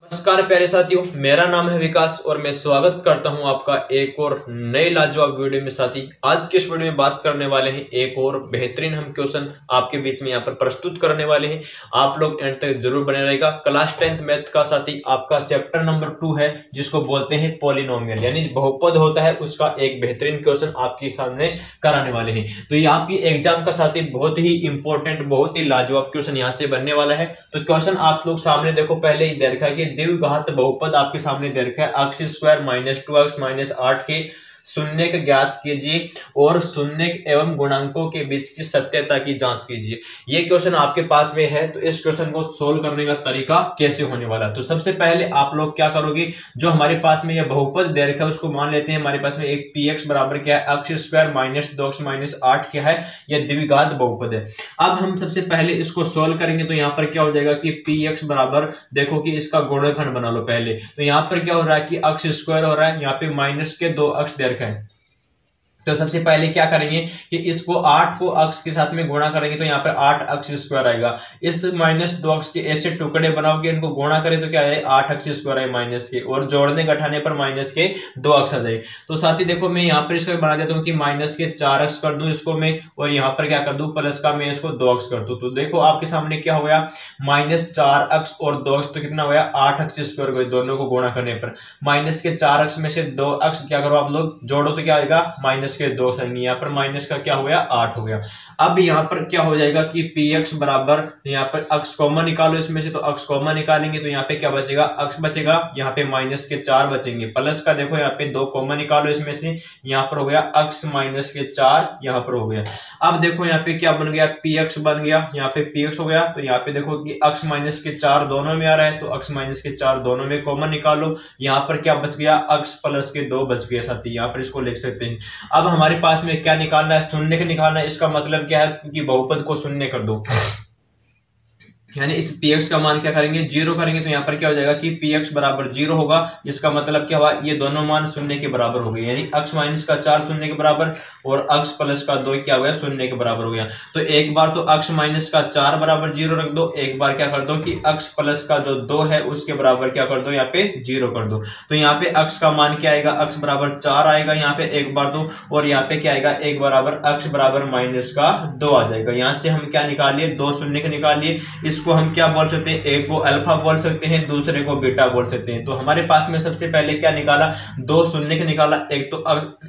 नमस्कार प्यारे साथियों, मेरा नाम है विकास और मैं स्वागत करता हूं आपका एक और नए लाजवाब वीडियो में। साथी आज के इस वीडियो में बात करने वाले हैं, एक और बेहतरीन हम क्वेश्चन आपके बीच में यहां पर प्रस्तुत करने वाले हैं। आप लोग एंड तक जरूर बने रहेगा। क्लास 10th मैथ का साथी आपका चैप्टर नंबर 2 है, जिसको बोलते हैं पॉलिनोमियल, यानी बहुपद होता है, उसका एक बेहतरीन क्वेश्चन आपके सामने कराने वाले हैं। तो ये आपकी एग्जाम का साथी बहुत ही इंपॉर्टेंट, बहुत ही लाजवाब क्वेश्चन यहाँ से बनने वाला है। तो क्वेश्चन आप लोग सामने देखो, पहले ही दे रखा है कि द्विघात बहुपद आपके सामने दे रखा है x square minus 2x minus 8 के शून्य का ज्ञात कीजिए और शून्य एवं गुणांकों के बीच की सत्यता की जांच कीजिए। ये क्वेश्चन आपके पास में है, तो इस क्वेश्चन को सोल्व करने का तरीका कैसे होने वाला है। तो सबसे पहले आप लोग क्या करोगे, जो हमारे पास में ये बहुपद दे रखा है उसको मान लेते हैं हमारे पास में एक px बराबर क्या है, x square minus 2x minus 8 क्या है, यह द्विघात बहुपद है। अब हम सबसे पहले इसको सोल्व करेंगे, तो यहाँ पर क्या हो जाएगा कि px बराबर, देखो कि इसका गुणनखंड बना लो पहले। तो यहाँ पर क्या हो रहा है कि x स्क्वायर हो रहा है, यहाँ पे माइनस के 2x दे रखा है। तो सबसे पहले क्या करेंगे कि इसको 8 को x के साथ में गुणा करेंगे, तो यहाँ पर 8x स्क्वायर आएगा। इस माइनस 2x के ऐसे टुकड़े बनाओगे, इनको गुणा करें तो क्या है, 8x स्क्वायर है माइनस के, और जोड़ने घटाने पर माइनस के 2x आ जाए। तो साथ ही देखो, मैं यहाँ पर इसका बना देता हूँ कि माइनस के 4x कर दूं इसको मैं, और यहाँ पर क्या कर दूं प्लस का मैं इसको 2x कर दूं। तो देखो आपके सामने क्या हो गया, माइनस 4x और 2x, तो कितना हो गया 8x स्क्वायर हो गया। दोनों को गुणा करने पर माइनस के 4x में से 2x क्या करो आप लोग जोड़ो, तो क्या आएगा माइनस के 2 आएंगे। यहाँ पर माइनस का क्या हो गया 8 हो गया। अब यहाँ पर क्या हो जाएगा कि px बराबर, यहाँ पर x कॉमन निकालो इसमें से, तो x कॉमन निकालेंगे तो यहाँ पे क्या बचेगा, x बचेगा, यहाँ पे माइनस के 4 बचेंगे, प्लस का देखो यहाँ पे 2 कॉमन निकालो इसमें से, यहाँ पर हो गया x माइनस के 4, यहाँ पर हो गया। अब देखो यहाँ पे क्या बन गया, px बन गया, यहाँ पे px हो गया। तो यहाँ पे देखो कि x माइनस के 4 दोनों में आ रहा है, तो x माइनस के 4 दोनों में कॉमन निकालो, यहाँ पर क्या बच गया, x प्लस के 2 बच गया साथी। यहाँ पर इसको लिख सकते हैं। अब हमारे पास में क्या निकालना है, शून्य का निकालना है। इसका मतलब क्या है कि बहुपद को शून्य कर दो, यानी इस px का मान क्या करेंगे, 0 करेंगे। तो यहाँ पर क्या हो जाएगा कि px बराबर 0 होगा। इसका मतलब क्या हुआ, ये दोनों मान शून्य के बराबर हो गए, यानी x माइनस का 4 शून्य के बराबर और x प्लस का 2 क्या हो गया, शून्य के बराबर हो गया। तो एक बार तो x माइनस का 4 बराबर 0 रख दो, एक बार क्या कर दो कि x प्लस का जो 2 है उसके बराबर क्या कर दो, यहाँ पे 0 कर दो। तो यहाँ पे x का मान क्या आएगा, x बराबर 4 आएगा यहाँ पे एक बार तो, और यहाँ पे क्या आएगा एक बराबर x बराबर माइनस का 2 आ जाएगा। यहाँ से हम क्या निकाल लिए, 2 शून्य के निकाल लिए। इसको हम क्या बोल सकते हैं, एक को अल्फा बोल सकते हैं, दूसरे को बीटा बोल सकते हैं। तो हमारे पास में सबसे पहले क्या निकाला, 2 शून्य के निकाला, एक तो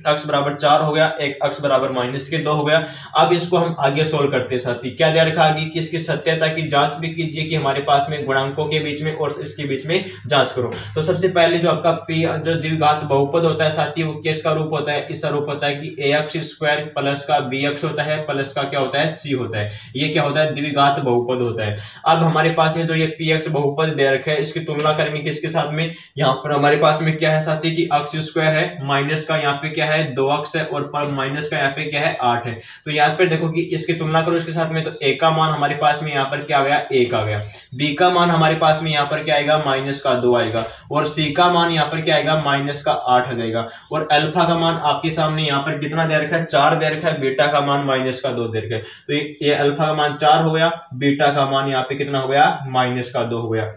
x बराबर 4 हो गया, एक x बराबर माइनस के 2 हो गया। अब इसको हम आगे सोल्व करते हैं साथी। क्या दे रखा आगे कि इसकी सत्यता की जांच भी कीजिए कि हमारे पास में गुणांकों के बीच में और इसके बीच में जांच करो। तो सबसे पहले जो आपका p जो द्विघात बहुपद होता है साथी, वो किसका रूप होता है, इसका रूप होता है कि ax स्क्वायर प्लस का bx होता है, प्लस का क्या होता है c होता है। ये क्या होता है, द्विघात बहुपद होता है। अब हमारे पास में जो ये px बहुपद दे रखा है, इसकी तुलना करेंगे किसके साथ में, यहाँ पर हमारे पास में क्या है साथी कि x स्क्वायर है, माइनस का यहाँ पे क्या है 2x है, और माइनस का यहाँ पे क्या है 8 है। तो यहाँ पर देखो कि इसकी तुलना करो इसके साथ में, तो a का मान हमारे पास में यहाँ पर क्या आ गया, 1 आ गया। b का मान हमारे पास में यहाँ पर क्या आएगा, माइनस का 2 आएगा, और c का मान यहाँ पर क्या आएगा, माइनस का 8 आ जाएगा। और अल्फा का मान आपके सामने यहाँ पर कितना दे रखा है, 4 दे रखा है, बीटा का मान माइनस का 2 दे रखा है। तो ये अल्फा का मान 4 हो गया, बीटा का मान यहाँ पे कितना हो गया, माइनस का 2 हो गया।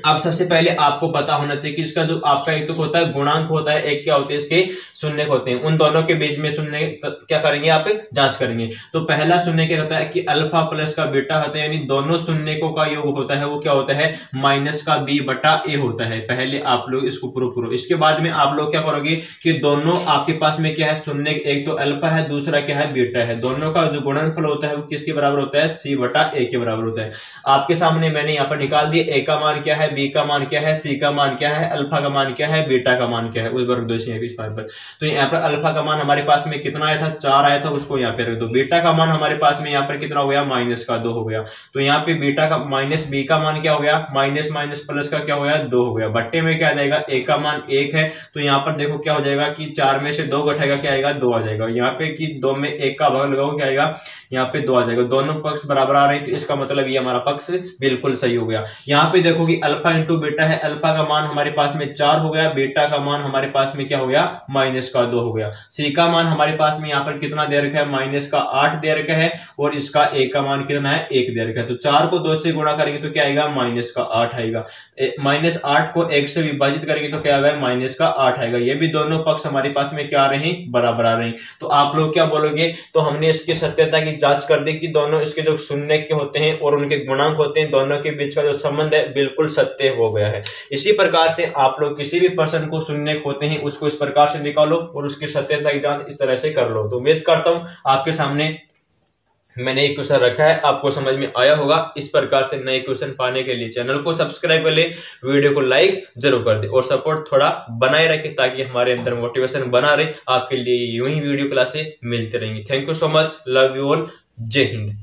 अब सबसे पहले आपको पता होना चाहिए कि इसका जो आपका एक तो होता है गुणांक होता है, एक क्या होते हैं इसके शून्य होते हैं, उन दोनों के बीच में शून्य क्या करेंगे आप जांच करेंगे। तो पहला शून्य क्या होता है कि अल्फा प्लस का बीटा होता है, यानी दोनों शून्यकों का योग होता है, वो क्या होता है माइनस का b बटा a होता है। पहले आप लोग इसको प्रूव करो। इसके बाद में आप लोग क्या करोगे कि दोनों आपके पास में क्या है शून्य, एक तो अल्फा है, दूसरा क्या है बीटा है, दोनों का जो गुणनफल होता है वो किसके बराबर होता है, c बटा a के बराबर होता है। आपके सामने मैंने यहाँ पर निकाल दिया, a का मान क्या है, b का मान क्या है, c का मान क्या है, अल्फा का मान क्या है, बीटा का मान क्या है, उस वर्ग दोषी के स्थान पर। तो यहाँ पर अल्फा का मान हमारे पास में कितना आया था, 4 आया था, उसको यहाँ पे रख दो। बीटा का मान हमारे पास में यहाँ पर कितना हो गया, माइनस का 2 हो गया। तो यहाँ पे बीटा का माइनस b का मान क्या हो गया, माइनस माइनस प्लस का क्या हो गया, 2 हो गया। बट्टे में क्या आ जाएगा, a का मान 1 है, तो यहाँ पर देखो क्या हो जाएगा कि 4 में से 2 घटाएगा क्या आएगा, 2 आ जाएगा। यहाँ पे कि 2 में 1 का भाग लगाओ क्या आएगा, यहाँ पे 2 आ जाएगा। दोनों पक्ष बराबर आ रहे हैं, तो इसका मतलब ये हमारा पक्ष बिल्कुल सही हो गया। यहाँ पे देखो कि अल्फा इंटू बीटा है, अल्फा का मान हमारे पास में 4 हो गया, बीटा का मान हमारे पास में क्या हो गया, -2 हो गया। सी का मान हमारे पास में यहाँ पर कितना दे रखा है, -8 दे रखा है, और इसका ए का मान कितना है, 1 दे रखा है। तो 4 को 2 से गुणा करेंगे तो क्या आएगा, -8 आएगा। -8 को 1 से विभाजित करेंगे तो क्या आएगा, -8 आएगा। ये भी दोनों पक्ष हमारे पास में क्या आ रहे हैं, बराबर आ रहे हैं। तो आप लोग क्या बोलोगे, तो हमने इसकी सत्यता की जांच कर दी कि दोनों इसके जो शून्य के होते हैं और उनके गुणांक होते हैं, दोनों के बीच का जो संबंध है बिल्कुल सत्य हो गया है। इसी प्रकार से आप लोग किसी भी प्रश्न को शून्य होते हैं उसको इस प्रकार से निकालो और उसकी सत्यता की जांच इस तरह से कर लो। तो उम्मीद करता हूं आपके सामने मैंने एक क्वेश्चन रखा है, आपको समझ में आया होगा। इस प्रकार से नए क्वेश्चन पाने के लिए चैनल को सब्सक्राइब कर ले, वीडियो को लाइक जरूर कर दे और सपोर्ट थोड़ा बनाए रखें ताकि हमारे अंदर मोटिवेशन बना रहे। आपके लिए यूं ही वीडियो क्लासें मिलती रहेंगी। Thank you so much, love you all, जय हिंद।